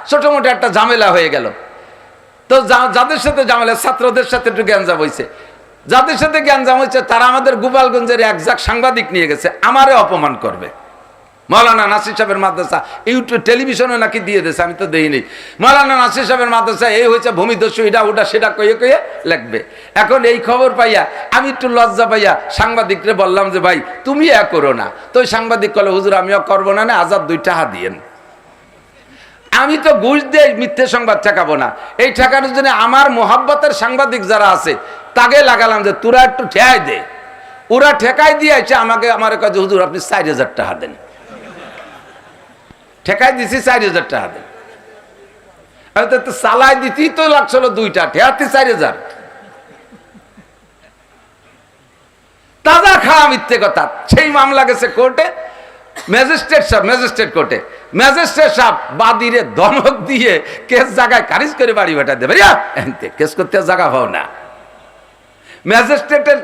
ছোট মোটো একটা ঝামেলা হয়ে গেল। তো যাদের সাথে ঝামেলা, ছাত্রদের সাথে একটু গ্যাঞ্জাম হয়েছে, যাদের সাথে গ্যাঞ্জাম হয়েছে তারা আমাদের গোপালগঞ্জের একজাক সাংবাদিক নিয়ে গেছে আমারে অপমান করবে। মৌলানা নাসির সাহেবের মাদ্রাসা ইউটিউব টেলিভিশনে নাকি দিয়ে দিয়েছে, আমি তো দেইনি। মৌলানা নাসির সাহেবের মাদ্রাসা এই হয়েছে ভূমিদস্যু, এটা ওটা সেটা কয়ে কয়ে লিখবে। এখন এই খবর পাইয়া আমি একটু লজ্জা পাইয়া সাংবাদিকরে বললাম যে ভাই তুমি করো না। তো ওই সাংবাদিক বলে হুজুর আমিও করবো না, আজাদ 2 টাকা দিয়েন। আমি তো ঘুষ দিয়ে মিথ্যে সংবাদ ঠেকাবো না। এই ঠেকানোর জন্য আমার মোহাব্বতের সাংবাদিক যারা আছে তাকে লাগালাম যে তোরা একটু ঠেকাই দে। ওরা ঠেকাই দিয়েছে আমাকে, আমার কাছে হুজুর আপনি 4000 টাকা দেন। ঠেকাই দিছি 4000 টাকা দেন। আমি তো চালাই দিতেই তো লাগছিল 2টা, ঠেকাতে 4000। তাজা খাওয়া মিথ্যে কথা। সেই মামলা গেছে কোর্টে, ম্যাজিস্ট্রেট কোর্টে। ম্যাজিস্ট্রেট সাহেব বাদীরে ধমক দিয়ে কেস জায়গায় খারিজ করে বাড়ি বেটা দেবে। কেস করতে জায়গা পাও না। ম্যাজিস্ট্রেটের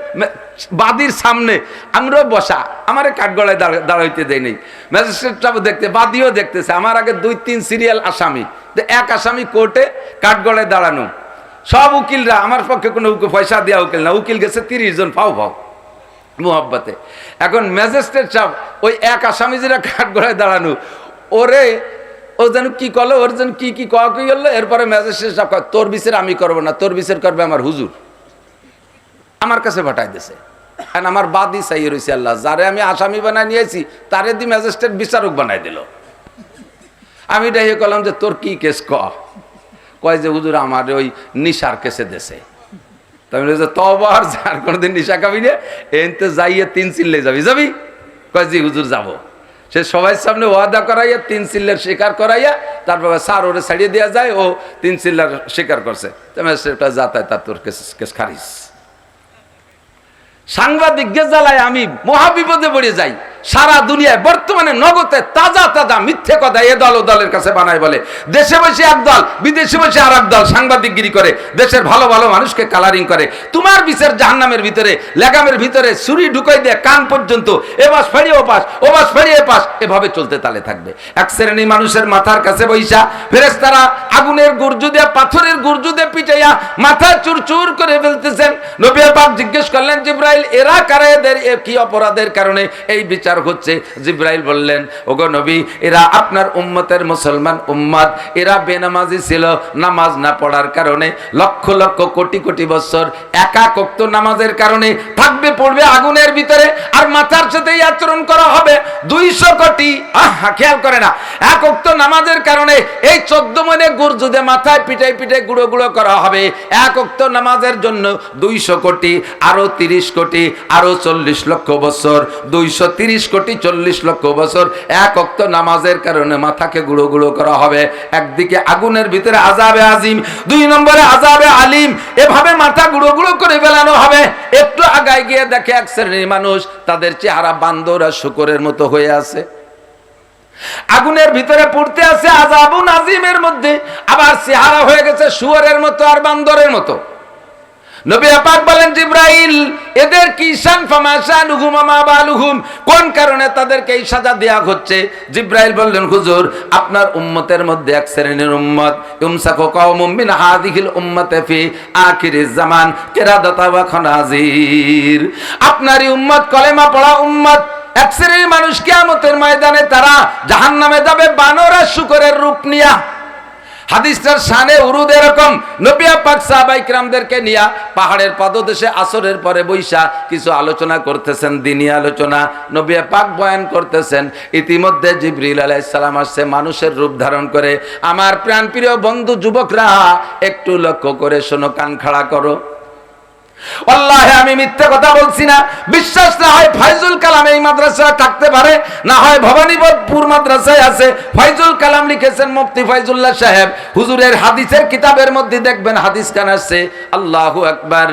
বাদীর সামনে আমরাও বসা, আমারে কাঠগড়ায় দাঁড়াইতে দেয় নেই। ম্যাজিস্ট্রেট সাহেব দেখতে, বাদীও দেখতেছে। আমার আগে 2-3 সিরিয়াল আসামি, এক আসামি কোর্টে কাঠগড়ায় দাঁড়ানো। সব উকিলরা, আমার পক্ষে কোনো পয়সা দেওয়া উকিল না, উকিল গেছে 30 জন ফাও মোহাব্বতে। এখন ম্যাজিস্ট্রেট সাহেব ওই এক আসামি যেটা কাঠগড়ায় দাঁড়ানো, ওরে ও যেন কি করলো, ওর যেন কি কি করলো। এরপরে ম্যাজিস্ট্রেট সাহেব তোর বিচার আমি করবো না, তোর বিচার করবে আমার হুজুর। আমার কাছে পাঠাই দিয়েছে। এখন আমার বাদী চাই রয়েছে আল্লাহ, যারে আমি আসামি বানাই নিয়েছি তারে দি ম্যাজিস্ট্রেট বিচারক বানাই দিল। আমি ডাইয়ে করলাম যে তোর কি কেস কয় যে হুজুর আমার ওই নিশার কেসে দেশে। তাই তবার যার কোনোদিন নিশা খাবি না, এনতে যাইয়ে 3 চিল্লে যাবি। কয় জি হুজুর যাবো। সে সবাই সামনে ওয়াদা করাইয়া 3 চিল্লের স্বীকার করাইয়া তারপর স্যার ওরে ছাড়িয়ে দেওয়া যায়, ও 3 চিল্লার স্বীকার করছে। সেটা যাতায় তার তোর কেস খারিজ। সাংবাদিককে জ্বালায় আমি মহাবিপদে পড়ে যাই। সারা দুনিয়ায় বর্তমানে নগদে তাজা মিথ্যে কথা এ দল ও দলের কাছে বানায় বলে। দেশে বসে এক দল, বিদেশে বসে আর এক দল সাংবাদিকগিরি করে, দেশের ভালো ভালো মানুষকে কালারিং করে। তোমার বিচার জাহান্নামের ভিতরে, লেগামের ভিতরে ছুরি ঢুকাই দিয়ে কান পর্যন্ত এবাস ফেরিয়ে ওপাস, ওবাস ফেরিয়ে পাস, এভাবে চলতে তালে থাকবে। এক শ্রেণী মানুষের মাথার কাছে বৈশা ফেরেশতারা আগুনের গুর্জু দিয়ে, পাথরের গুর্জু দিয়ে পিটাইয়া মাথা চুরচুর করে ফেলতেছেন। নবী পাক জিজ্ঞেস করলেন জিবরাইল এরা কারা, এদের কি অপরাধের কারণে এই বিচার হচ্ছে? জিবরাইল বললেন ওগো নবী এরা আপনার উম্মতের মুসলমান উম্মত, এরা বেনামাজি ছিল, নামাজ না পড়ার কারণে লক্ষ লক্ষ কোটি কোটি বছর একাক ওয়াক্ত নামাজের কারণে থাকবে, পড়বে আগুনের ভিতরে, আর মাথার সাথে আচরণ করা হবে 200 কোটি। খেয়াল করে না, এক ওয়াক্ত নামাজের কারণে এই 14 মনে গুরজুদে মাথায় পিটাই পিটাই গুঁড়ো গুঁড়ো করা হবে। এক ওয়াক্ত নামাজের জন্য 200 কোটি, আরো 30 কোটি, আরো 40 লক্ষ বছর, 230 কোটি 40 লক্ষ বছর এক ওয়াক্ত নামাজের কারণে মাথাকে গুঁড়ো গুঁড়ো করা হবে। একদিকে আগুনের ভিতরে আযাবে আজিম, 2 নম্বরে আযাবে আলিম, এভাবে মাথা গুঁড়ো গুঁড়ো করে ফেলানো হবে। একটু আগায় গিয়ে দেখে এক শ্রেণীর মানুষ, তাদের চেহারা বান্দর আর শূকরের মতো হয়ে আছে, আগুনের ভিতরে পড়তে আছে আযাবুন আজিমের মধ্যে, আবার চেহারা হয়ে গেছে শুয়োরের মতো আর বান্দরের মতো। নবী পাক বলেন জিবরাইল এদের কি শান ফামাশানুহুম মা বালুহুম, কোন কারণে তাদেরকে এই সাজা দেয়া হচ্ছে? জিবরাইল বললেন হুজুর আপনার উম্মতের মধ্যে এক শ্রেণীর উম্মত ইমসাকু কওমুম মিন হাযিহিল উম্মতি ফি আখিরিজ জামান কিরাদাতা ওয়া খানাজির, আপনারই উম্মত কলেমা পড়া উম্মত, এক শ্রেণীর মানুষ কিয়ামতের ময়দানে তারা জাহান্নামে যাবে বানর আর শূকরের রূপ নিয়া। হাদিসটার শানে উরুদ এরকম, নবী পাক সাহাবায়ে কিরামদেরকে নিয়া পাহাড়ের পাদদেশে আসরের পরে বৈশা কিছু আলোচনা করতেছেন, দ্বীনি আলোচনা। নবী পাক বয়ান করতেছেন, ইতিমধ্যে জিবরিল আলাইহিস সালাম আসছে মানুষের রূপ ধারণ করে। আমার প্রাণপ্রিয় বন্ধু যুবকরা একটু লক্ষ্য করে শোনো, কান খাড়া করো। আল্লাহে আমি মিথ্যা কথা বলছি না। বিশ্বাস না হয় ফাইজুল কালাম এই মাদ্রাসায় থাকতে পারে, না হয় ভবানীপুর মাদ্রাসায় আছে। ফাইজুল কালাম লিখেছেন মুফতি ফাইজুল্লাহ সাহেব, হুজুরের হাদিসের কিতাবের মধ্যে দেখবেন হাদিস কান আসছে আল্লাহু আকবার,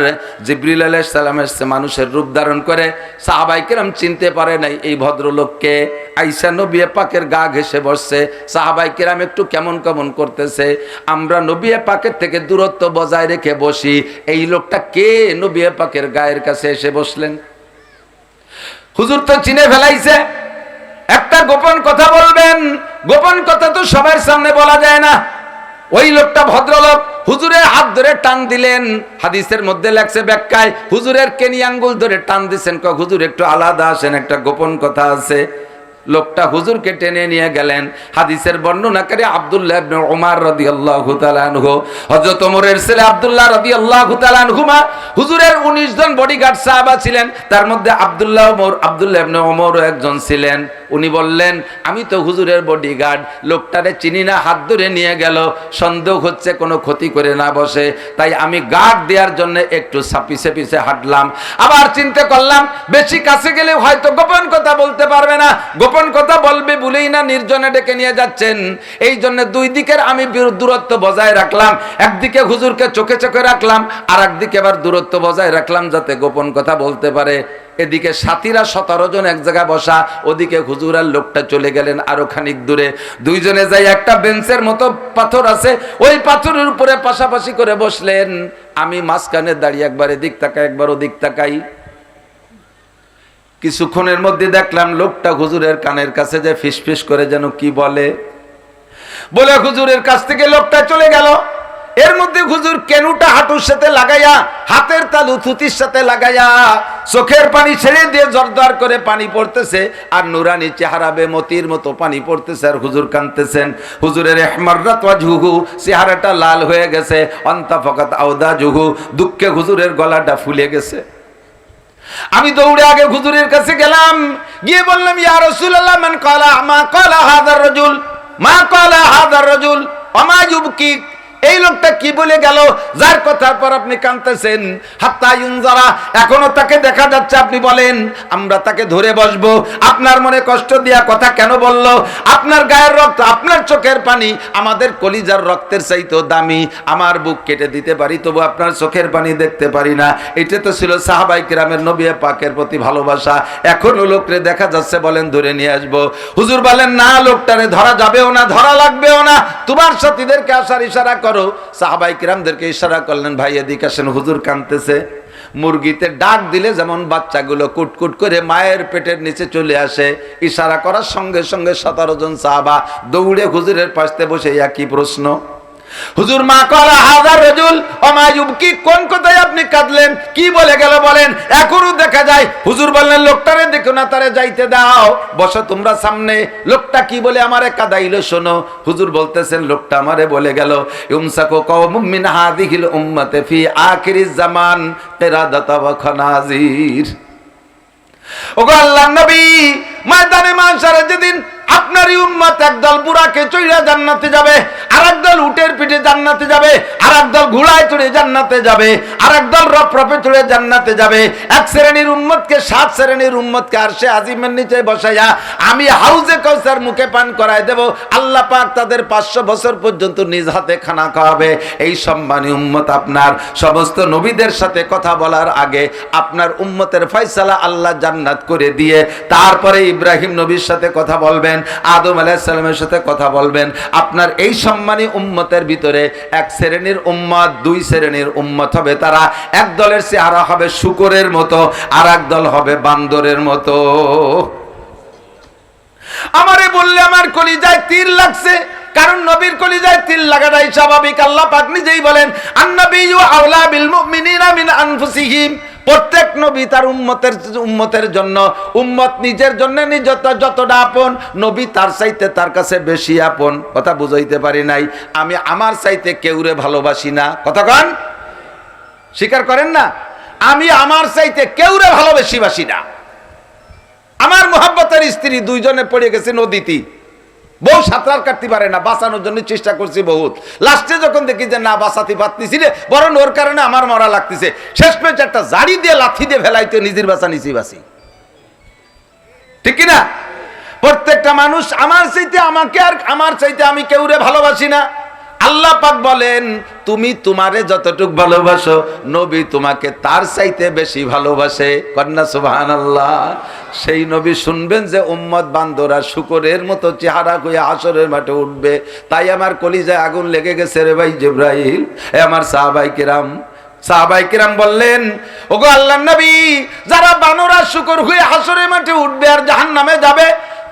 জিবরিল আলাইহিস সালাম এসে মানুষের রূপ ধারণ করে। সাহাবায়ে কেরাম চিনতে পারে নাই এই ভদ্রলোককে। আয়েশা নবী পাকের গা ঘেঁষে বসছে, সাহাবায়ে কেরাম একটু কেমন কেমন করতেছে। আমরা নবী পাকের থেকে দূরত্ব বজায় রেখে বসি, এই লোকটা কে নবী পাকের গায়ের কাছে এসে বসলেন? হুজুর তো চিনে ফেলাইছে। একটা গোপন কথা বলবেন, গোপন কথা তো সবার সামনে বলা যায় না। ওই লোকটা ভদ্রলোক হুজুরের হাত ধরে টান দিলেন। হাদিসের মধ্যে লেখছে ব্যাখ্যায় হুজুরের কেনি আঙ্গুল ধরে টান দিচ্ছেন, হুজুর একটু আলাদা আসেন, একটা গোপন কথা আছে। লোকটা হুজুরকে টেনে নিয়ে গেলেন। হাদিসের বর্ণনাকারী আব্দুল্লাহ ইবনে উমর রাদিয়াল্লাহু তাআলা আনহু, হযরত ওমরের ছেলে আব্দুল্লাহ রাদিয়াল্লাহু তাআলা আনহুমা, হুজুরের 19 জন বডিগার্ড সাহাবা ছিলেন, তার মধ্যে আব্দুল্লাহ ইবনে উমরও একজন ছিলেন। উনি বললেন, আমি তো হুজুরের বডিগার্ড, লোকটারে চিনি না, হাত ধরে নিয়ে গেল, সন্দেহ হচ্ছে কোনো ক্ষতি করে না বসে, তাই আমি গার্ড দেওয়ার জন্য একটু পিছে পিছে হাঁটলাম। আবার চিন্তা করলাম বেশি কাছে গেলে হয়তো গোপন কথা বলতে পারবে না, গোপন কথা বলবে বলেই না নির্জনে ডেকে নিয়ে যাচ্ছেন। এই জন্য দুই দিকের আমি দূরত্ব বজায় রাখলাম, একদিকে হুজুরকে চোখে চোখে রাখলাম, আর একদিকে আবার দূরত্ব বজায় রাখলাম যাতে গোপন কথা বলতে পারে। এদিকে সাথীরা 17 জন এক জায়গায় বসা, ওদিকে হুজুর আর লোকটা চলে গেলেন আরো খানিক দূরে। দুইজনে যাই একটা বেঞ্চের মতো পাথর আছে, ওই পাথরের উপরে পাশাপাশি করে বসলেন। আমি মাঝখানে দাঁড়িয়ে একবার এদিক তাকাই একবার ওদিক তাকাই। কিছুক্ষণের মধ্যে দেখলাম লোকটা হুজুরের কানের কাছে যে ফিসফিস করে যেন কি বলে হুজুরের কাছ থেকে লোকটা চলে গেল। এর মধ্যে হুজুর কেনুটা হাঁটুর সাথে লাগাইয়া, হাতের তালু থুতির সাথে লাগাইয়া, চোখের পানি ছেড়ে দিয়ে জরদার করে পানি পড়তেছে, আর নুরানি চেহারা বেমতির মতো পানি পড়তেছে, আর হুজুর কাঁদতেছেন। হুজুরের ইহমাররাত ওয়াজহুহু, চেহারাটা লাল হয়ে গেছে, অন্তাফাকাত আওদাজুহু, দুঃখে হুজুরের গলাটা ফুলে গেছে। আমি দৌড়ে আগে হুজুরের কাছে গেলাম, গিয়ে বললাম, ইয়া রাসূলুল্লাহ, মান ক্বালা মা ক্বালা হাযার রাজুল, মা ক্বালা হাযার রাজুল ওমা ইউবকি, এই লোকটা কি বলে গেল যার কথার পর আপনি কাঁদতেছেন? হাত্তা ইউনজারা, এখনো তাকে দেখা যাচ্ছে, আপনি বলেন আমরা তাকে ধরে বসবো। আপনার মনে কষ্ট দিয়া কথা কেন বলল? আপনার গায়ের রক্ত, আপনার চোখের পানি আমাদের কলিজার রক্তের চাইতেও দামি। আমার বুক কেটে দিতে পারি, তবু আপনার চোখের পানি দেখতে পারি না। এটা তো ছিল সাহাবায়ে কিরামের নবী পাকের প্রতি ভালোবাসা। এখনো লোকরে দেখা যাচ্ছে, বলেন ধরে নিয়ে আসবো। হুজুর বলেন, না, লোকটারে ধরা যাবেও না, ধরা লাগবেও না, তোমার সাথীদেরকে আসার ইশারা করো। সাহাবায়ে কিরামদেরকে ইশারা করলেন, ভাই এদিকে আসেন, হুজুর কাঁদতেছে। মুরগিতে ডাক দিলে যেমন বাচ্চাগুলো কুটকুট করে মায়ের পেটের নিচে চলে আসে, ইশারা করার সঙ্গে সঙ্গে 17 জন সাহাবা দৌড়ে হুজুরের পাশে বসে একই প্রশ্ন, হুজুর মা ক্বালা হাযার রাজুল ওমা ইউবকি, কোন কথায় আপনি কাঁদলেন? কি বলে গেল বলেন? এখনো দেখা যায়। হুজুর বললেন, লোকটারে দেখো না, তারে যাইতে দাও, বসো তোমরা সামনে। লোকটা কি বলে আমারে কাঁদাইলো শোনো। হুজুর বলতেছেন, লোকটা আমারে বলে গেল, ইউমসাকু কওমুম মিন হাযিহিল উম্মাতি ফি আখিরিজ জামান কিরাদাতা ওয়া খানাজির। ওগো আল্লাহর নবী, ময়দানে মাশারে যেদিন আপনারই উম্মত একদল বুড়াকে চড়িয়া জান্নাতে যাবে, আর একদল উটের পিঠে জান্নাতে যাবে, আর একদল ঘোড়ায় চড়ে জান্নাতে যাবে, আর একদল রফরফে চড়ে জান্নাতে যাবে। এক শ্রেণীর উম্মতকে 7 শ্রেণীর উম্মতকে আরশে আজিমের নিচে বসাইয়া আমি হাউজে কাউসার মুখে পান করায় দেব। আল্লাহ পাক তাদের 500 বছর পর্যন্ত নিজ হাতে খানা খাওয়াবে। এই সম্মানী উম্মত আপনার সমস্ত নবীদের সাথে কথা বলার আগে আপনার উম্মতের ফয়সালা আল্লাহ জান্নাত করে দিয়ে তারপরে ইব্রাহিম নবীর সাথে কথা বলবেন, আদম আলাইহিস সালামের সাথে কথা বলবেন। আপনার এই সম্মানী উম্মতের ভিতরে এক শ্রেণীর উম্মত, 2 শ্রেণীর উম্মত হবে। তারা এক দলের চেহারা হবে শূকরের মতো, আর এক দল হবে বান্দরের মতো। আমারে বললে আমার কলিজায় তীর লাগছে, কারণ নবীর কলিজায় তীর লাগাটাই স্বাভাবিক। আল্লাহ পাক নিজেই বলেন, আন-নাবিয়্যু আওলা বিল মুমিনিনা মিন আনফুসিহিম। প্রত্যেক নবী তার উম্মতের জন্য, উম্মত নিজের জন্য যতটা আপন, নবী তার চাইতে তার কাছে বেশি আপন। কথা বুঝাইতে পারি নাই? আমি আমার চাইতে কেউরে ভালোবাসি না। কথা কন, স্বীকার করেন না? আমি আমার চাইতে কেউরে ভালোবাসি না। আমার মুহাব্বতের স্ত্রী 2 জনে পড়ে গেছে নদীতে, বউ সাঁতার কাটতে পারে না, বাঁচানোর জন্য চেষ্টা করছি বহুত। লাস্টে যখন দেখি যে না বাঁচাতে পারতেছি রে, বরং ওর কারণে আমার মরা লাগতেছে, শেষ পেয়ে একটা জাড়ি দিয়ে লাথি দিয়ে ফেলাইতে নিজের বাঁচা নিচে বাঁচি। ঠিক কিনা? প্রত্যেকটা মানুষ আমার চাইতে, আমাকে আর আমার চাইতে আমি কেউরে ভালোবাসি না। আল্লাহ পাক বলেন, তুমি তোমারে যতটুক ভালোবাসো, নবী তোমাকে তার চাইতে বেশি ভালোবাসে। কন্যা সুবহানাল্লাহ। সেই নবী শুনবেন যে উম্মত বান্দরা শূকরের মতো চেহারা হয়ে হাসরের মাঠে উঠবে। তাই আমার কলিজায় আগুন লেগে গেছে রে ভাই জিবরাইল। আমার সাহাবায়ে কিরাম বললেন, ওগো আল্লাহর নবী, যারা বানরা শূকর হয়ে হাসরের মাঠে উঠবে আর জাহান্নামে যাবে,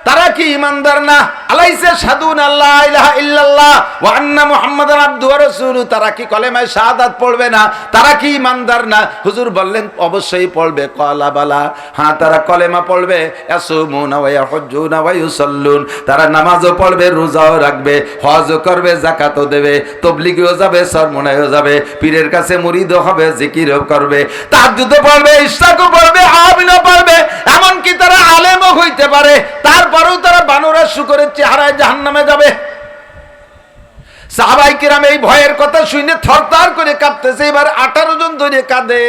তারা কি ইমানদার না? আলাইসা শাহাদুন আল্লাহ ইলাহা ইল্লাল্লাহ ওয়া আন্না মুহাম্মাদান আবদুহু ওয়া রাসূলুহু, তারা কি কলেমায়ে শাহাদাত পড়বে না? তারা কি ইমানদার না? হুজুর বললেন অবশ্যই পড়বে। ক্বালা বালা, হ্যাঁ তারা কলেমা পড়বে। ইয়াসুমুনা ওয়া ইয়াহুজ্জুনা ওয়া ইউসাল্লুন, তারা নামাজও পড়বে, রোজাও রাখবে, হজও করবে, যাকাতও দেবে, তাবলীগেও যাবে, সরমনায়ও যাবে, পীরের কাছে মুরিদও হবে, জিকিরও করবে, তাহাজ্জুদও পড়বে, ইশরাকও পড়বে, আমিনও পড়বে, এমনকি তারা আলেমও হইতে পারে। তারপরেও তারা বানরের শুকরের চেহারায় জাহান্নামে যাবে। সাহাবায়ে কিরাম এই ভয়ের কথা শুনে থরথর করে কাঁপতেছে। এবার 18 জন ধরে কাঁদে।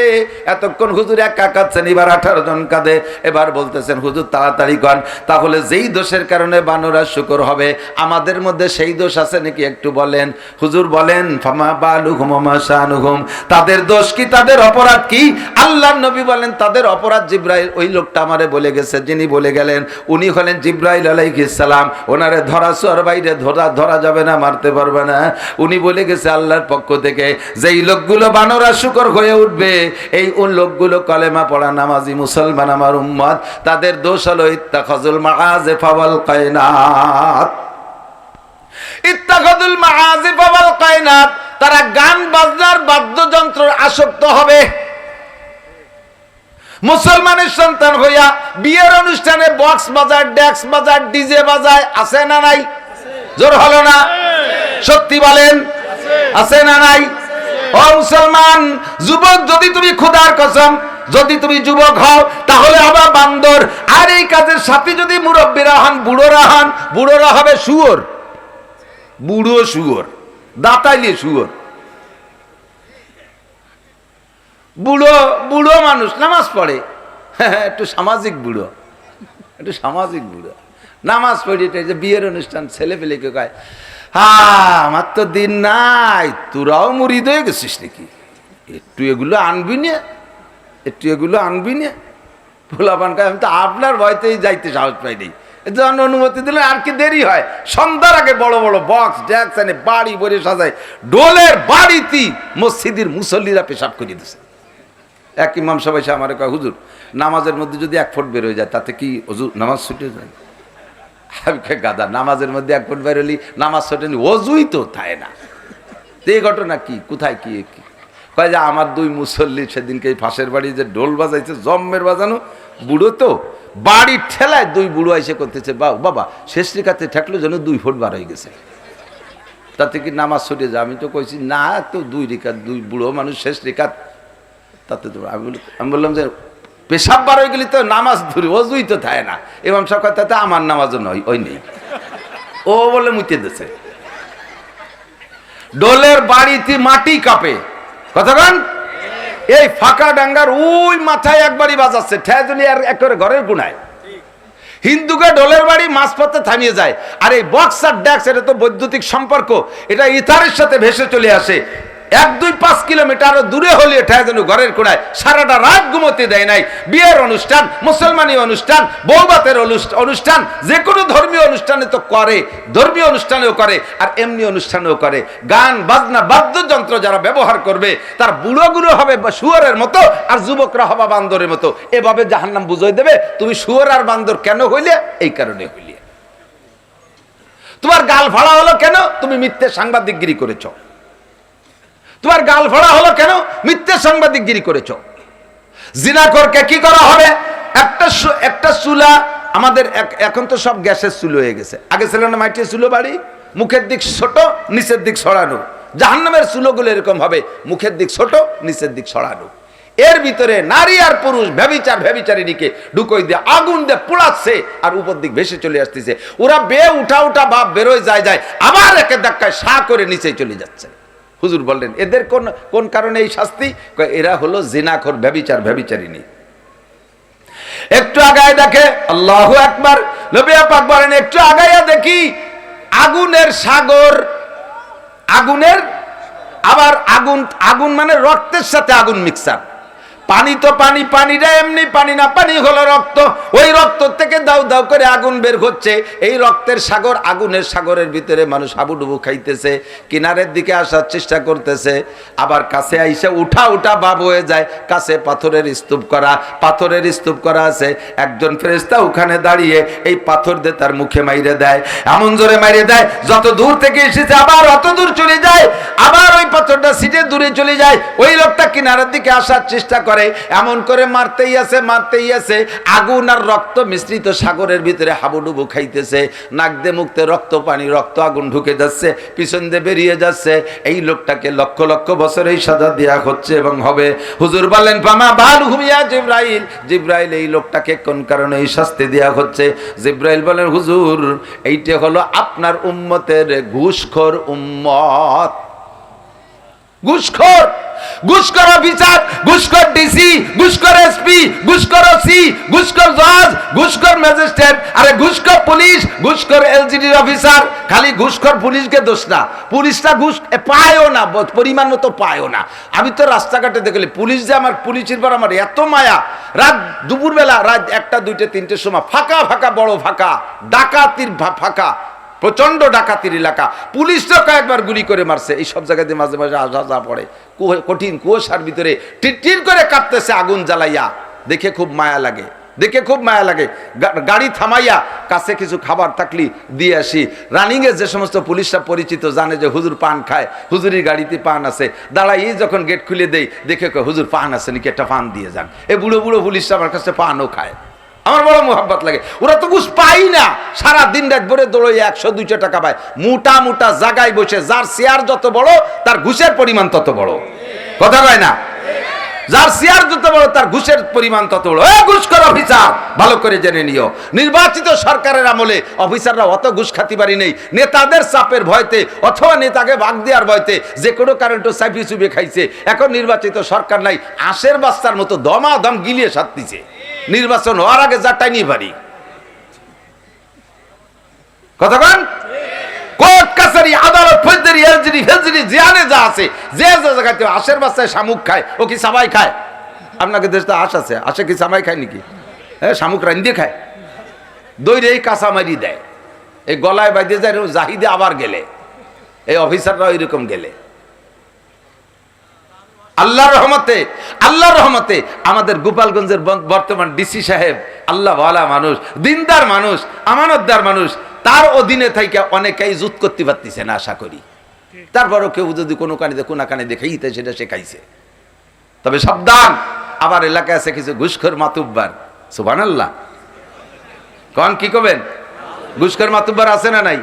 এতক্ষণ হুজুর একা কাঁদছেন, এবার 18 জন কাঁদে। এবার বলতেছেন হুজুর তাড়াতাড়ি কন, তাহলে যেই দোষের কারণে বানরা শুকর হবে আমাদের মধ্যে সেই দোষ আছে নাকি একটু বলেন। হুজুর বলেন ফামা বালুহুম ওয়া শানুহুম, তাদের দোষ কি, তাদের অপরাধ কি? আল্লাহর নবী বলেন তাদের অপরাধ জিবরাইল, ওই লোকটা আমারে বলে গেছে, যিনি বলে গেলেন উনি হলেন জিবরাইল আলাইহিস সালাম। ওনারে ধরা ছোঁয়ার বাইরে ধরা যাবে না, মারতে পারবে না। উনি বলে গেছে আল্লাহর পক্ষ থেকে যেই লোকগুলো বানরা শুকর হয়ে উঠবে, এই লোকগুলো কলেমা পড়া নামাজি মুসলমান আমার উম্মত, তাদের দোষ হলো ইত্তাখাযুল মাআজিফ ওয়াল কায়নাত। ইত্তাখাযুল মাআজিফ ওয়াল কায়নাত, তারা গান বাজনার বাদ্যযন্ত্রের আসক্ত হবে। মুসলমানের সন্তান হইয়া বিয়ের অনুষ্ঠানে বক্স বাজায়, ডেক্স বাজায়, ডিজে বাজায়, আছে না নাই? জোর হলো না? সত্যি বলেন, আছে না নাই? ও মুসলমান যুবক, যদি তুমি খোদার কসম, যদি তুমি যুবক হও তাহলে আবার বান্দর। আর এই কাজের সাথে যদি মুরব্বীরা হন, বুড়োরা হবে শুয়োর, বুড়ো শুয়োর, দাঁতাইলে শুয়োর। বুড়ো মানুষ নামাজ পড়ে, একটু সামাজিক বুড়ো, একটু সামাজিক বুড়ো নামাজ পড়ি। যে বিয়ের অনুষ্ঠান ছেলে পেলেকে কয়, আমার তো দিন নাই, তোরাও মুরিদ হয়ে গেছিস নাকি? একটু এগুলো আনবি না, একটু এগুলো আনবি না। ভোলাপান কয় আমি তো আপনার ভয়তেই যাইতে সাহস পাই নাই, যখন অনুমতি দিলে আর কি দেরি হয়। সন্ধ্যার আগে বড় বড় বক্স ড্যাক্স এনে বাড়ি ভরে সাজায়, ডোলের বাড়িতে মসজিদের মুসল্লিরা পেশাব করে দিছে। এক ইমাম সাহেব এসে আমার কয় হুজুর নামাজের মধ্যে যদি 1 ফুট বের হয়ে যায় তাতে কি অজু নামাজ ছুটে যায়? আমি কই গাদা, নামাজের মধ্যে 1 ফুট বের হলি নামাজ ছুটেনি, অজুই তো থাকে না। এই ঘটনা কি, কোথায় কি? কয় যে আমার 2 মুসল্লি সেদিনকে এই পাশের বাড়ি যে ঢোল বাজাইছে, জম্মের বাজানো, বুড়ো তো বাড়ির ঠেলায় 2 বুড়ো এসে করতেছে, বাবা শেষ রেখাতে ঠেকলো যেন 2 ফুট বার হয়ে গেছে, তাতে কি নামাজ ছুটে যায়? আমি তো কইছি না, তো 2 রেখাত, 2 বুড়ো মানুষ শেষ রেখাত, তাতে তো আমি বললাম যে পেশাব বার হয়ে গেলি তো নামাজ ধরি, অজুই তো থাকে না। ইমাম সাহেব কয় তাতে আমার নামাজও নয়, ওই নেই। ও বলে মুতে দিছে। ডোলের বাড়িতে মাটি কাঁপে, কতক্ষণ? এই ফাঁকা ডাঙ্গার ওই মাথায় একবারই বাজাচ্ছে, ঠেজনি আর একেবারে ঘরের গুনায়। হিন্দুকে ডোলের বাড়ি মাঝপথে থামিয়ে যায়। আর এই বক্স আর ড্যাক্স, এটা তো বৈদ্যুতিক সম্পর্ক, এটা ইথারের সাথে ভেসে চলে আসে। 1-2-5 কিলোমিটার দূরে হলে এটা যেন ঘরের কোণায় সারাটা রাত ঘুমোতে দেয় নাই। বিয়ের অনুষ্ঠান, মুসলমানি অনুষ্ঠান, বৌভাতের অনুষ্ঠান, যে কোনো ধর্মীয় অনুষ্ঠানে তো করে, ধর্মীয় অনুষ্ঠানেও করে আর এমনি অনুষ্ঠানেও করে। গান বাজনা বাদ্যযন্ত্র যারা ব্যবহার করবে তার বুড়োগুলো হবে শুয়োরের মতো আর যুবকরা হবে বান্দরের মতো। এভাবে জাহান্নাম বুঝিয়ে দেবে তুমি শুয়োর আর বান্দর কেন হইলে, এই কারণে হইলে। তোমার গাল ফাড়া হলো কেন? তুমি মিথ্যে সাংবাদিকগিরি করেছো। তোমার গাল ফাড়া হলো কেন? মিথ্যে সাংবাদিকগিরি করেছো। জিনাখোরকে কি করা হবে? একটা চুলা, আমাদের এখন তো সব গ্যাসের চুলো হয়ে গেছে, আগে ছিল না মাটির চুলো বাড়ি, মুখের দিক ছোট নিচের দিক ছড়ানো। জাহান্নামের চুলোগুলো এরকম হবে, মুখের দিক ছোট নিচের দিক ছড়ানো। এর ভিতরে নারী আর পুরুষ ব্যভিচারিণীকে ঢুকই দিয়ে আগুন দিয়ে পোড়াচ্ছে আর উপর দিক ভেসে চলে আসতেছে। ওরা উঠা ভাব বেরোয় যায়, আবার একে ধাক্কায় সা করে নিচে চলে যাচ্ছে। হুজুর বললেন এদের কোন কারণে এই শাস্তি? এরা হলো জিনাখোর, ব্যভিচারিণী। একটু আগায় দেখে, আল্লাহু আকবার, নবী পাক বলেন একটু আগায়া দেখি আগুনের সাগর, আগুনের আবার আগুন মানে রক্তের সাথে আগুন মিক্সার, পানি তো পানি, পানিটা এমনি পানি না, পানি হলো রক্ত। ওই রক্ত থেকে দাউ দাউ করে আগুন বের হচ্ছে। এই রক্তের সাগর, আগুনের সাগরের ভিতরে মানুষ হাবুডুবু খাইতেছে, কিনারের দিকে আসার চেষ্টা করতেছে, আবার কাছে আইসা উঠা উঠা ভাব হয়ে যায়। কাছে পাথরের স্তূপ করা, পাথরের স্তূপ করা আছে। একজন ফেরেশতা ওখানে দাঁড়িয়ে এই পাথর দিয়ে তার মুখে মাইরে দেয়, এমন জোরে মাইরে দেয় যত দূর থেকে এসেছে আবার অত দূর চলে যায়, আবার ওই পাথরটা সিটে দূরে চলে যায়। ওই লোকটা কিনারের দিকে আসার চেষ্টা করে, এমন করে মারতেই আছে, মারতেই আছে। আগুন আর রক্ত মিশ্রিত সাগরের ভিতরে হাবুডুবু খাইতেছে। নাক দিয়ে মুখতে রক্ত পানি, রক্ত আগুন ঢুকে যাচ্ছে, পিছন দিয়ে বেরিয়ে যাচ্ছে। এই লোকটাকে লক্ষ লক্ষ বছর এই সাজা দেয়া হচ্ছে এবং হবে। হুজুর বলেন ফামা বালুহুম ইয়া জিবরাইল, জিবরাইল এই লোকটাকে কোন কারণে এই শাস্তি দেয়া হচ্ছে? জিবরাইল বলেন হুজুর এইটা হলো আপনার উম্মতের ঘুষখোর উম্মত। ঘুষখোর, ঘুষখোর অফিসার, ঘুষখোর ডিসি, ঘুষখোর এসপি, ঘুষখোর ওসি, ঘুষখোর জজ, ঘুষখোর ম্যাজিস্ট্রেট, আরে ঘুষখোর পুলিশ, ঘুষখোর এলজিডি অফিসার। খালি ঘুষখোর পুলিশকে দোষ না, পুলিশটা ঘুষ পায়ও না, পরিমাণ মতো পায়ও না। আমি তো রাস্তাঘাটে দেখলি পুলিশ যে আমার, পুলিশের পর আমার এত মায়া। রাত দুপুরবেলা, রাত 1টা 2টে 3টের সময় ফাঁকা ফাঁকা, বড় ফাঁকা, ডাকাতির ফাঁকা, প্রচন্ড ডাকাতির এলাকা, পুলিশরা কয়েকবার গুলি করে মারছে। এই সব জায়গাতে মাঝে মাঝে আশা পড়ে, কঠিন কুয়াশার ভিতরে টির করে কাঁপতেছে আগুন জ্বালাইয়া। দেখে খুব মায়া লাগে, দেখে খুব মায়া লাগে। গাড়ি থামাইয়া কাছে কিছু খাবার থাকলি দিয়ে আসি। রানিংয়ে যে সমস্ত পুলিশরা পরিচিত, জানে যে হুজুর পান খায়, হুজুরের গাড়িতে পান আছে, দাঁড়াই যখন গেট খুলে দেই, দেখে হুজুর পান আছে নাকি, একটা পান দিয়ে যান। এই বুড়ো বুড়ো পুলিশরা আমার কাছে পানও খায়, আমার বড় মোহাব্বত লাগে। ওরা তো ঘুষ পাই না, সারা দিন রাত ভরে দৌড়ে 100-200 টাকা পায়। মোটা মোটা জায়গায় বসে, যার শেয়ার যত বড় তার ঘুষের পরিমাণ তত বড়, কথা কয় না? যার শেয়ার যত বড় তার ঘুষের পরিমাণ তত বড়। ঘুষখোর অফিসার, ভালো করে জেনে নিও, নির্বাচিত সরকারের আমলে অফিসাররা অত ঘুষ খাতি পারি নেই। নেতাদের চাপের ভয়তে অথবা নেতাকে ভাগ দেওয়ার ভয়তে যে কোনো কারেন্টও চাপি চুপে খাইছে। এখন নির্বাচিত সরকার নাই, আশের বাচ্চার মতো দমাদম গিলিয়ে সারতিছে। নির্বাচন হওয়ার আগে যাটাই নিয়ে পারি, কতক্ষণ কোর্ট কাছারি আদালত ফৌজদারি এলজিডি ফেলজিডি জিয়ানে যা আছে, যে জায়গাতে আশের বাচ্চায় শামুক খায়, ও কি সাবাই খায়? আপনাকে দেশটা আশ আছে, আসে কি সাবাই খায় নাকি? হ্যাঁ, শামুক রান্দিয়ে খায়, দইরে এই কাঁচা মারি দেয়, এই গলায় বাইতে যায়, জাহিদে আবার গেলে, এই অফিসাররা ওইরকম গেলে। আল্লাহর রহমতে, আল্লাহর রহমতে আমাদের গোপালগঞ্জের বর্তমান ডিসি সাহেব আল্লাহ ওয়ালা মানুষ, দিনদার মানুষ, আমানতদার মানুষ। তার অধীনে থেকে অনেকেই জুত করতে পারতেছে না আশা করি। তারপরও কেউ যদি কোনো কানে দেখাইতে সেটা শেখাইছে। তবে সাবধান, আবার এলাকায় আছে কিছু ঘুষখোর মাতুব্বার। সুবহানাল্লাহ, কোন কি করবেন? ঘুষখোর মাতুব্বার আছে না নাই?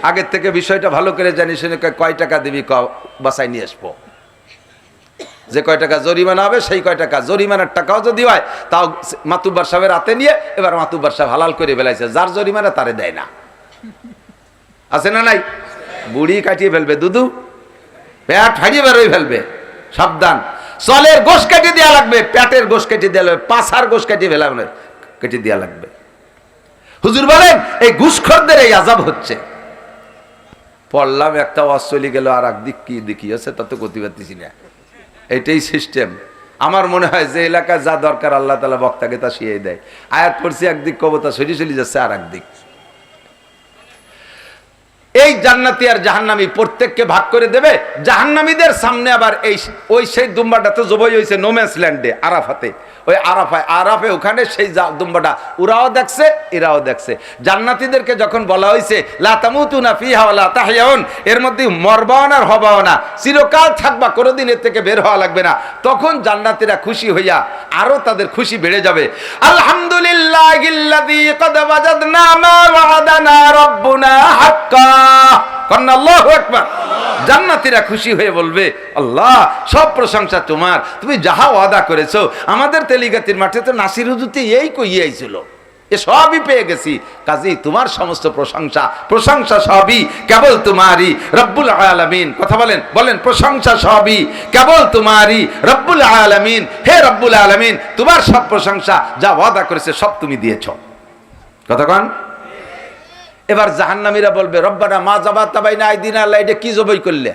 আগের থেকে বিষয়টা ভালো করে জানি শুনে কয় টাকা দিবি, বাসায় নিয়ে আসবো। যে কয় টাকা জরিমানা হবে সেই কয় টাকা, জরিমানার টাকাও যদি হয় তাও মাতুব্বার সাহেবের হাতে নিয়ে, এবার মাতুব্বার সাহেব হালাল করে ফেলাইছে, যার জরিমানা তারে দেয় না। আছে না নাই? বুড়ি কাটিয়ে ফেলবে, দুদু পেট ফাড়িয়ে বেরোয় ফেলবে। সাবধান, চলের গোশ কেটে দেওয়া লাগবে, পেটের গোশ কেটে দেওয়া লাগবে, পাছার গোশ কেটে ফেলা কেটে দেওয়া লাগবে। হুজুর বলেন এই ঘুষখোরদের এই আযাব হচ্ছে। পড়লাম একটা ওয়াজ চলে গেল, আর একদিক কি দেখি আছে তা তো করতে পারতেছি না। এটাই সিস্টেম। আমার মনে হয় যে এলাকায় যা দরকার আল্লাহ তাআলা বক্তাকে তা শিখিয়ে দেয়। আয়াত পড়ছি একদিক, কবতা সরি চলে যাচ্ছে আর একদিক। এই জান্নাতি আর জাহান্নামী প্রত্যেককে ভাগ করে দেবে। জাহান্নামীদের সামনে আবার ওই সেই দুম্বাটা তো জবাই হয়েছে নোম্যান্স ল্যান্ডে, আরাফাতে, ওই আরাফে ওখানে সেই দুম্বাটা ওরাও দেখছে, এরাও দেখছে। জান্নাতীদেরকে যখন বলা হয়েছে লা তামুতুনা ফিহা ওয়া লা তাহইয়াউন, এর মধ্যে মরবাও না, হবাও না, চিরকাল থাকবা, কোনোদিন এর থেকে বের হওয়া লাগবে না, তখন জান্নাতীরা খুশি হইয়া আরো তাদের খুশি বেড়ে যাবে। আলহামদুলিল্লাহিল্লাযী ক্বাদ ওয়াজাদনা মা ওয়া'আদানা রাব্বুনা হাক্কা। আল্লাহু আকবার। জান্নাতীরা খুশি হয়ে বলবে, আল্লাহ সব প্রশংসা তোমার, তুমি যাহা ওয়াদা করেছো। আমাদের তেলিগাতির মাঠে তো নাসির হুজুরতে এই কইয়াইছিল, এ সবই পেয়ে গেছি, কাজেই তোমার সমস্ত প্রশংসা সবই কেবল তোমারই রব্বুল আলামিন। কথা বলেন, বলেন প্রশংসা সবই কেবল তোমারই রব্বুল আলামিন। হে রব্বুল আলামিন, তোমার সব প্রশংসা, যা ওয়াদা করেছে সব তুমি দিয়েছো। কথা কন। এবার জাহান্নামীরা বলবে, রব্বানা মা জাবাতা বাইনা আইদিনা, আল্লাহ এটা কি জবাই করলে?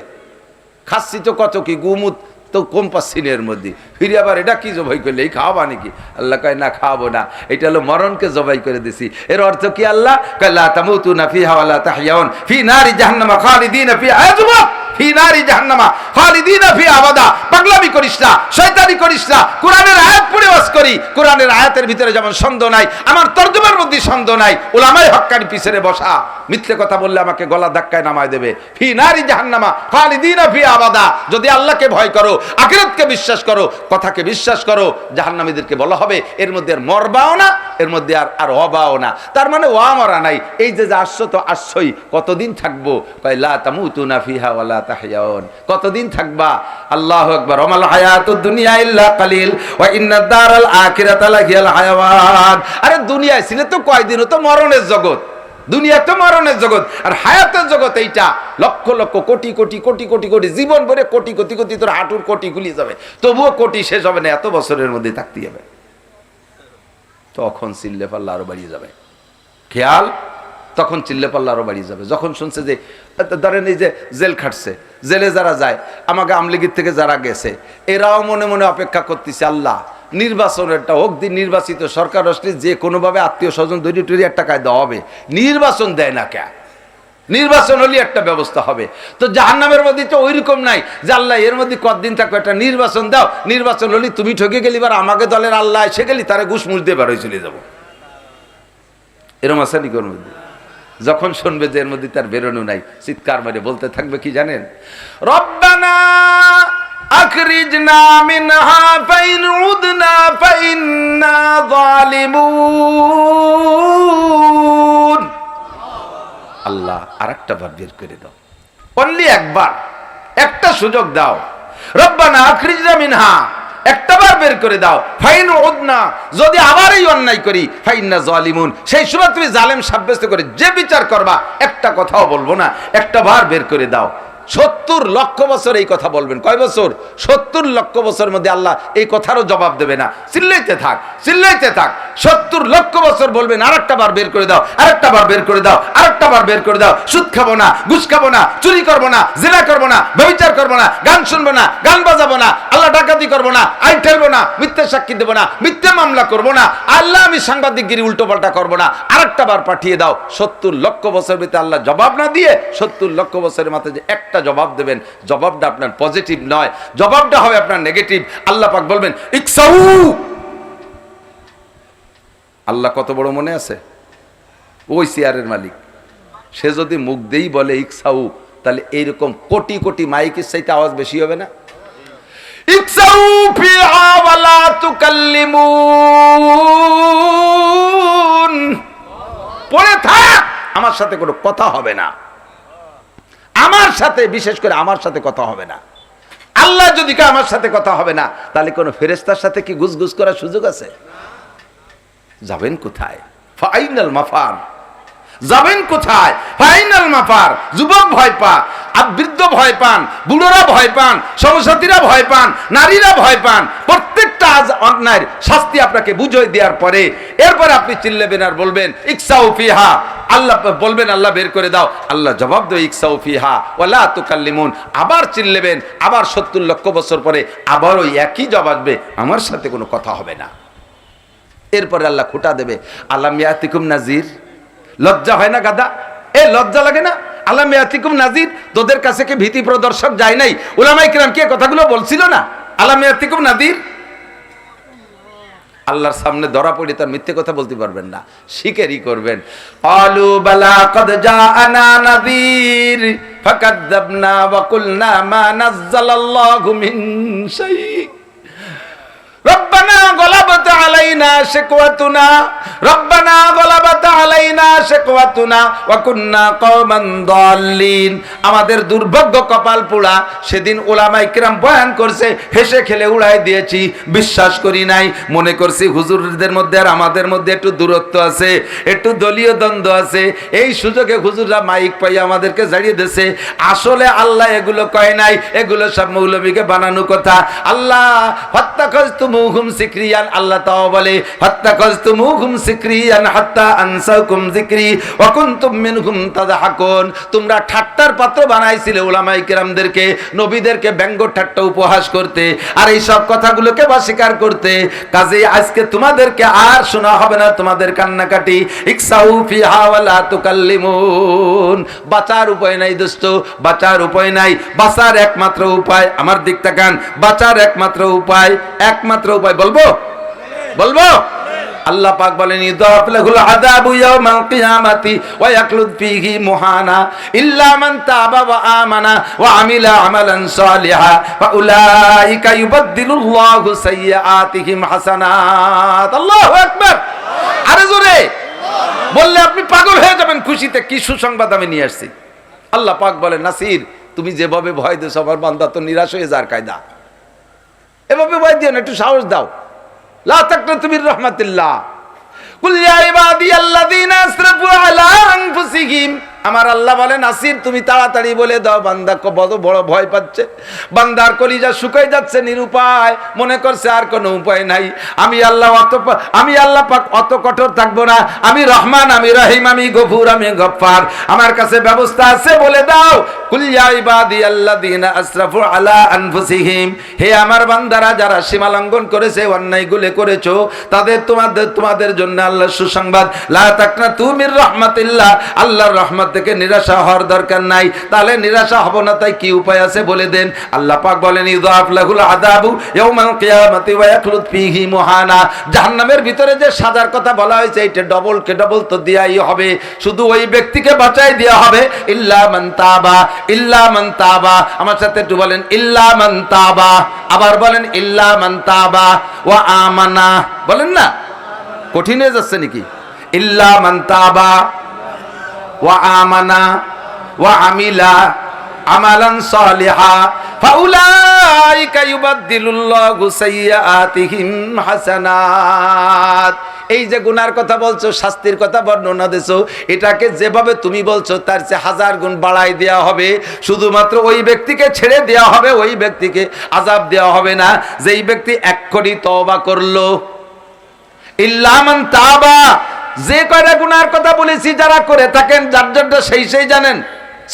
খাচ্ছি তো কত কি, গুমুত তো কম পাচ্ছি না এর মধ্যে, ফিরে আবার এটা কি জবাই করলে, এই খাওয়াবা নাকি? আল্লাহ কয় না, খাওয়াবো না, এটা হলো মরণকে জবাই করে দিছি। এর অর্থ কি? আল্লাহ কয় লা তামুতুনা ফিহা ওয়া লা তাহইয়াউন ফি নারি জাহান্নামা খালিদিনা ফিহা। যুবক, ফি নারি জাহান্নামা খালিদিনা ফিহা আবাদা। পাগলামি করিস না, শয়তানি করিস না। কোরআনের আয়াত পড়ে ওয়াজ করি, কোরআনের আয়াতের ভিতরে যেমন সন্দেহ নাই, আমার তরজমার মধ্যে সন্দেহ নাই। উলামায়ে হক্কানি পিছনে বসা, মিথ্যে কথা বললে আমাকে গলা ধাক্কায় নামায় দেবে। ফি নারি জাহান্নামা খালিদিনা ফিহা আবাদা। যদি আল্লাহকে ভয় করো, আখিরাতকে বিশ্বাস করো, কথাকে বিশ্বাস করো, জাহান্নামীদেরকে বলা হবে এর মধ্যে আর মরবাও না, এর মধ্যে আর অবাও না। তার মানে ওয়া মরা নাই। এই যে আসছো তো আসছই, কতদিন থাকবো? কয় লা তামুতুনা ফিহা ওয়া লা তাহইয়াউন। কতদিন থাকবা? আল্লাহু আকবার। ওয়ামাল হায়াতুদ দুনিয়া ইল্লা কালিল ওয়া ইন্নাদ দারাল আখিরাতা লাহিয়াল হায়াওয়ান। আরে দুনিয়ায় ছিলে তো কয়দিন, তো মরণের জগৎ। দুনিয়া তো মরণের জগৎ, আর হায়াতের জগৎ এইটা। লক্ষ লক্ষ কোটি কোটি কোটি কোটি কোটি জীবন ভরে কোটি কোটি কোটি তোর হাঁটুর কোটি গুলি যাবে, তবুও কোটি শেষ হবে না, এত বছরের মধ্যে থাকতে হবে। তখন চিল্লে পাল্লা আরো বাড়িয়ে যাবে। খেয়াল, তখন চিল্লে পাল্লা আরো বাড়িয়ে যাবে। যখন শুনছে যে ধরেন এই যে জেল খাটছে, জেলে যারা যায়, আমাকে আমলিগির থেকে যারা গেছে, এরাও মনে মনে অপেক্ষা করতেছে আল্লাহ নির্বাচন একটা হোক, দিন নির্বাচিত সরকার আসলে যে কোনোভাবে আত্মীয় স্বজন দৈরি টৈরি একটা কায়দা হবে। নির্বাচন দেয় না কে? নির্বাচন হলে একটা ব্যবস্থা হবে। তো জাহান্নামের মধ্যে তো ওইরকম নাই যে আল্লাহ এর মধ্যে কতদিন থাকবে, একটা নির্বাচন দাও, নির্বাচন হলে তুমি ঠকে গেলি, এবার আমাকে দলের আল্লাহ এসে গেলি, তারে ঘুষ মুষ দিয়ে বার হয়ে চলে যাবো। এরম আছে নাকি ওর মধ্যে? যখন শুনবে যে এর মধ্যে তার বেরোনো নাই, চিৎকার মেরে বলতে থাকবে কি জানেন? রব্বানা আখরিজনা মিনহা ফাইন উদনা ফাইন্না যালিমুন। আল্লাহ আরেকটা বার বের করে দাও, অনলি একবার, একটা সুযোগ দাও। রব্বানা আখরিজনা মিনহা, একটা বার বের করে দাও। ফাইন উদনা, যদি আবার এই অন্যায় করি, ফাইন্না যালিমুন, সেই সময় তুমি জালেম সাব্যস্ত করে যে বিচার করবা, একটা কথাও বলবো না, একটা বার বের করে দাও। 70 লক্ষ বছর এই কথা বলবেন। কয় বছর? 70 লক্ষ বছরের মধ্যে আল্লাহ এই কথারও জবাব দেবে না। চিল্লাইতে থাক, চিল্লাইতে থাক, 70 লক্ষ বছর বলবেন আরেকটা বার বের করে দাও, আরেকটা বার বের করে দাও, আরেকটা বার বের করে দাও। সুদ খাবো না, ঘুষ খাবো না, চুরি করবো না, জিনা করবো না, ব্যভিচার করবো না, গান শুনবো না, গান বাজাবো না, আল্লাহ ডাকাতি করবো না, আইন ঠেলবো না, মিথ্যে সাক্ষী দেবো না, মিথ্যে মামলা করবো না, আল্লাহ আমি সাংবাদিকগিরি উল্টো পাল্টা করবো না। আরেকটা বার পাঠিয়ে দাও। 70 লক্ষ বছর ভিতরে আল্লাহ জবাব না দিয়ে 70 লক্ষ বছরের মাথায় যে একটা জবাব দেবেন, জবাবটা আপনার পজিটিভ নয়, জবাবটা হবে আপনার নেগেটিভ। আল্লাহ পাক বলবেন ইকসাউ। আল্লাহ কত বড় মনে আছে? ওই চেয়ারের মালিক, সে যদি মুখ দেই বলে ইকসাউ, তাহলে এইরকম কোটি কোটি মাইকের চাইতে আওয়াজ বেশি হবে না? ইকসাউ ফিহা ওয়া লা তুকাল্লিমুন, পড়ে থাক, আমার সাথে কোনো কথা হবে না, আমার সাথে, বিশেষ করে আমার সাথে কথা হবে না। আল্লাহ যদি কে আমার সাথে কথা হবে না, তাহলে কোন ফেরেশতার সাথে কি গুজগুজ করার সুযোগ আছে? যাবেন কোথায়? ফাইনাল মাফার, যাবেন কোথায়? ফাইনাল মাফার। যুবক ভয় পা, বৃদ্ধ ভয় পান, বুড়োরা ভয় পান, সমসাথীরা ভয় পান, নারীরা ভয় পান। প্রত্যেকটা অন্যায়ের শাস্তি আপনাকে বুঝিয়ে দেওয়ার পরে এরপরে আপনি চিল্লাবেন আর বলবেন ইকসাউ ফিহা। আল্লাহ বলবেন আল্লাহ বের করে দাও, আল্লাহ জবাব দেয় ইকসাউ ফিহা ওয়া লা তুকাল্লিমুন। আবার চিল্লাবেন, আবার 70 লক্ষ বছর পরে আবার ওই একই জবাব আসবে, আমার সাথে কোনো কথা হবে না। এরপরে আল্লাহ খুঁটা দেবে, আলাম ইয়াতিকুম নাজির। লজ্জা হয় না গাদা? এ লজ্জা লাগে না? আলাম ইয়াতিকুম নাজির, তোদের কাছে কি ভীতি প্রদর্শক যায় নাই? উলামায়ে কিরাম কি কথাগুলো বলছিল না? আলাম ইয়াতিকুম নাজির। আল্লাহর সামনে ধরা পড়ে তার মিথ্যে কথা বলতে পারবেন না, স্বীকারই করবেন। আলু বালা কদ জাআনা নাযীর ফাকাযযাবনা ওয়া কুলনা মা নাযালাল্লাহু মিন শাই। রব্বানা গলাবাত আলাইনা শিকওয়াতুনা, রব্বানা গলাবাত আলাইনা শিকওয়াতুনা ওয়া কুননা কওমান দাল্লিন। আমাদের দুর্ভাগ্য কপাল পোড়া। সেদিন উলামায়ে কিরাম বয়ান করছে, হেসে খেলে উড়াই দিয়েছি, বিশ্বাস করি নাই, মনে করছি হুজুরদের মধ্যে আর আমাদের মধ্যে একটু দূরত্ব আছে, একটু দলীয় দ্বন্দ্ব আছে, এই সুযোগে হুজুররা মাইক পাই আমাদেরকে জাড়িয়ে দিয়েছে। আসলে আল্লাহ এগুলো কয় নাই, এগুলো সব মৌলবীকে বানানো কথা। আল্লাহ ফাত্তাখাযতুম ফাত্তাখাযতুমুহুম সিকরিয়ান, আল্লাহ তাআলা বলে ফাত্তাখাযতুমুহুম সিকরিয়ান হাত্তা আনসাকুম যিকরি ওয়া কুনতুম মিনহুম তাযহাকুন। তোমরা ঠাট্টার পাত্র বানাইছিলে উলামায়ে কেরামদেরকে, নবীদেরকে ব্যঙ্গ ঠাট্টা উপহাস করতে, আর এই সব কথাগুলোকে অস্বীকার করতে। কাজেই আজকে তোমাদেরকে আর শোনা হবে না তোমাদের কান্নাকাটি। ইকসাউ ফিহা ওয়া লা তুকাল্লিমুন। বাঁচার উপায় নাই দোস্ত, বাঁচার উপায় নাই। বাঁচার একমাত্র উপায়, আমার দিক তাকান, বাঁচার একমাত্র উপায়, একমাত্র উপায় বলবো বলবো আল্লাহ পাক বলেন ইদাফ লাহুল আযাবু ইয়াওমাল কিয়ামাতি ওয়া ইয়াকলুদ ফীহি মুহানা ইল্লা মান তাবা ওয়া আমানা ওয়া আমিলা আমালান সালিহা ফাউলাইকা ইউবাদদিলুল্লাহু সাইয়্যাতিহিম হাসানাত। আল্লাহু আকবার। আরে জোরে বললে আপনি পাগল হয়ে যাবেন খুশিতে। কি সুসংবাদ আমি নিয়ে আসছি। আল্লাহ পাক বলেন নাসির, তুমি যেভাবে ভয় দিছো আমার বান্দা তো নিরাশ হয়ে যার কায়দা। এভাবে ভয় দিও না, একটু সাহস দাও। লা তাকনাতু মির রাহমাতিল্লাহ। কুল ইয়া ইবাদিয়াল্লাযীনা আসরাফু আলা আনফুসিহিম। আমার আল্লাহ বলেন নাসির, তুমি তাড়াতাড়ি বলে দাও বান্দা কত বড় ভয় পাচ্ছে, বান্দার কলিজা শুকাই যাচ্ছে, নিরুপায়, মনে করছে আর কোনো উপায় নাই। আমি আল্লাহ পাক অত কঠোর থাকবো না। আমি রহমান, আমি রহিম, আমি গফুর, আমি গফফার, আমার কাছে ব্যবস্থা আছে। বলে দাও কুল ইয়া ইবাদিয়াল্লাযীনা আসরাফু আলা আনফুসিহিম, হে আমার বান্দারা যারা সীমা লঙ্ঘন করেছে, অন্যায়গুলো করেছো, তোমাদের জন্য আল্লাহ সুসংবাদ। লা তাকনাতু মির রাহমাতিল্লাহ, আল্লাহর রহমত থেকে নিরাশা হওয়ার দরকার নাই। তাহলে নিরাশা হব না, তাই কি উপায় আছে বলে দেন। আল্লাহ পাক বলেন ইযাফ লাহুল আযাবু ইয়াওমাল কিয়ামাতি ওয়া ইয়াখলুদ ফীহি মুহানা। জাহান্নামের ভিতরে যে সাজার কথা বলা হয়েছে এটা ডবল কে ডবল তো দেয়াই হবে, শুধু ওই ব্যক্তিকে বাঁচাই দেয়া হবে। ইল্লা মান তাবা, ইল্লা মান তাবা, আমার সাথে একটু বলেন ইল্লা মান তাবা, আবার বলেন ইল্লা মান তাবা ওয়া আমানা। বলেন না, কঠিন হয়ে যাচ্ছে নাকি? ইল্লা মান তাবা ওয়া আমানা ওয়া আমিলা আমালান সালিহা ফাউলাইকা ইউবাদদিলুল্লাহু সাইয়্যাতিহিম হাসানাত। এই যে গুনার কথা বলছো, শাস্তির কথা বর্ণনা দিছো, এটাকে যেভাবে তুমি বলছো তার চেয়ে 1000 গুণ বাড়াই দেওয়া হবে। শুধুমাত্র ওই ব্যক্তিকে ছেড়ে দেওয়া হবে, ওই ব্যক্তিকে আযাব দেওয়া হবে না যেই ব্যক্তি এক্ষুনি তওবা করলো। ইল্লা মান তাবা, যে কয়টা গুনার কথা বলেছি যারা করে থাকেন, যার জন্য সেই জানেন।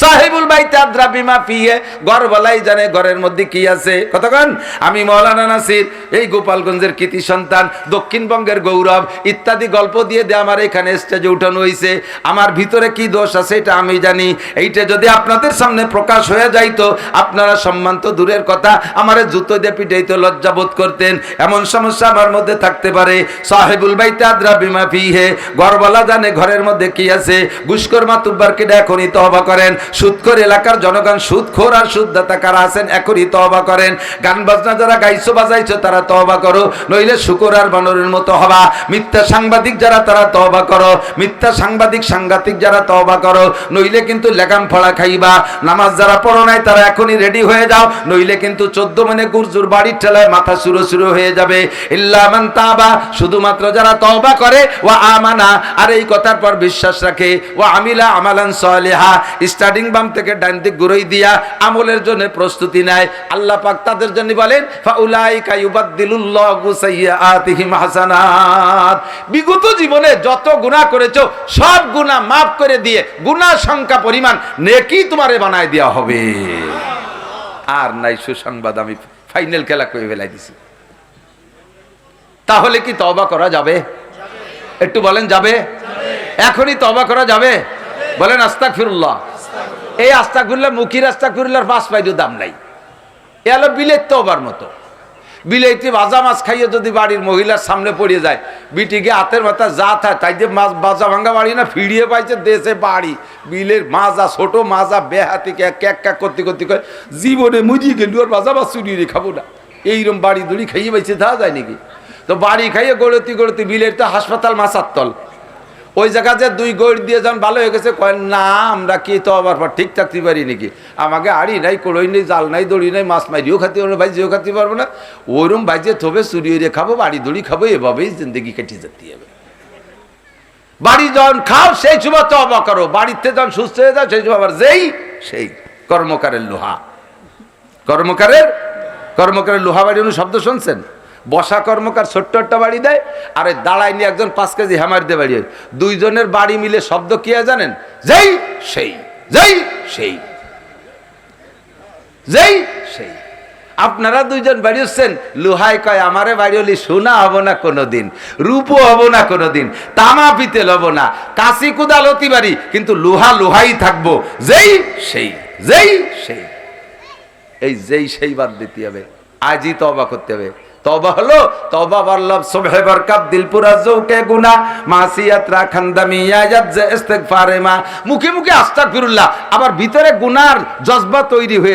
সাহিবুল বাইতে আদ্রা বিমা ফিহে, ঘরওয়ালাই জানে ঘরের মধ্যে কি আছে। কতক্ষণ আমি মাওলানা নাসির, এই গোপালগঞ্জের কৃতি সন্তান, দক্ষিণবঙ্গের গৌরব ইত্যাদি গল্প দিয়ে আমার এখানে স্টেজে উঠানো হয়েছে। আমার ভিতরে কি দোষ আছে এটা আমি জানি। এইটা যদি আপনাদের সামনে প্রকাশ হয়ে যাইতো, আপনারা সম্মান তো দূরের কথা, আমার জুতো দিয়ে পিটাইতে লজ্জা বোধ করতেন। এমন সমস্যা আমার মধ্যে থাকতে পারে। সাহিবুল বাইতে আদ্রা বিমা ফিহে, ঘরওয়ালা জানে ঘরের মধ্যে কি আছে। ঘুষখোর মাতুব্বারকে এখনই তওবা করেন। সুদখোর এলাকার জনগণ, সুদখোর আর সুদদাতা কারা আছেন এখনই তওবা করেন। গান বাজনা যারা গাইছো বাজাইছো তারা তওবা করো, নইলে শুকর আর বানরের মতো হবা। মিথ্যা সাংবাদিক যারা তারা তওবা করো, মিথ্যা সাংঘাতিক যারা তওবা করো, নইলে কিন্তু লেগাম ফড়া খাইবা। নামাজ যারা পড়ো নাই তারা এখনই রেডি হয়ে যাও, নইলে কিন্তু 14 মানে গুরজুর বাড়ির ঠেলায় মাথা শুরু হয়ে যাবে। ইল্লা মান তাবা, শুধুমাত্র যারা তওবা করে, ওয়া আমানা, আর এই কথার পর বিশ্বাস রাখে, ওয়া আমিলা আমালান সালিহা, স্টার্টিং বাম থেকে ডান দিক ঘুরাই দিয়া আমলের জন্য প্রস্তুতি নেয়। আল্লাহ পাক তাদের জন্য বলেন ফাউলাইকা ইউবাদদিলুল্লাহু সাইয়্যাতিহিম হাসানাত। বিগত জীবনে যত গুনাহ করেছো সব গুনাহ মাফ করে দিয়ে গুনাহ সংখ্যা পরিমাণ নেকি তোমারে বানায় দেওয়া হবে। আর নাই সুসংবাদ, আমি ফাইনাল খেলা কই ফেলাই দিছি। তাহলে কি তওবা করা যাবে? একটু বলেন যাবে? এখনই তওবা করা যাবে? বলেন আস্তাগফিরুল্লাহ। এই আস্তাগফিরুল্লাহ, মুখির আস্তাগফিরুল্লাহর 5 পয়সা দাম নাই। এ হলো বিলেত তওবার মতো। বিলেতে ভাজা মাছ খাইয়ে যদি বাড়ির মহিলার সামনে পড়ে যায়, বিটিকে হাতের মাথা যা থাকে তাই যে মাছ বাজা ভাঙ্গা বাড়ি না ফিরিয়ে পাইছে দেশে বাড়ি। বিলের মাজা, ছোট মাজা, বেহাতিকে ক্যাক করতে কয় জীবনে মুজিয়ে গেল আর ভাজা মাছ চুরিয়ে খাবো না। এইরকম বাড়ি দড়ি খাইয়ে পাইছে, তা যায় নাকি? তো বাড়ি খাইয়ে গড়তি বিলের তো হাসপাতাল মাছার তল। ওই জায়গা যে 2 গড় দিয়ে যান ভালো হয়ে গেছে, কয় না আমরা কি তো আবার ঠিক থাকতে পারি নাকি? আমাকে আড়ি নাই, কড়ই নেই, জাল নাই, দড়ি নাই, মাছ মারিও খাতে পারবো না, ভাইজিও খাতে পারবো না। ওইরকম ভাইজে থবে চুরিয়ে খাবো, বাড়ি দড়ি খাবো, এভাবেই জিন্দগি কেটে যেতে হবে। বাড়ি যখন খাও সেই সময় তওবা করো, বাড়িতে যখন সুস্থ হয়ে যাও সেই সময় আবার সেই কর্মকারের লোহা, কর্মকারের লোহা বাড়ি শব্দ শুনছেন? বসা কর্মকার ছোট্ট একটা বাড়ি দেয়, আর ওই দাঁড়ায় নিয়ে একজন 5 কেজি হ্যামার দিয়ে বাড়ি, দুইজনের বাড়ি মিলে শব্দ কি হয় জানেন? যেই সেই, যেই সেই, যেই সেই। আপনারা দুইজন বাড়ি হচ্ছেন, লোহাই কয় আমারে বাড়ি হলি সোনা হব না কোনোদিন, রূপও হব না কোনোদিন, তামা পিতেল হব না, কাশি কুদাল হতে পারি, কিন্তু লোহা লোহাই থাকবো। যেই সেই, যেই সেই। এই যেই সেই বাদ দিতে হবে, আজই তওবা করতে হবে। তওবা হলো তওবা বল্লভ সুবহে বরকাত দিলপুরা জৌকে গুনাহ মাসিয়াত রাখান্দামি ইয়াজাত যে ইস্তিগফারে মা। মুখে মুখে আস্তাগফিরুল্লাহ, আবার ভিতরে গুনার জজবা তৈরি হয়ে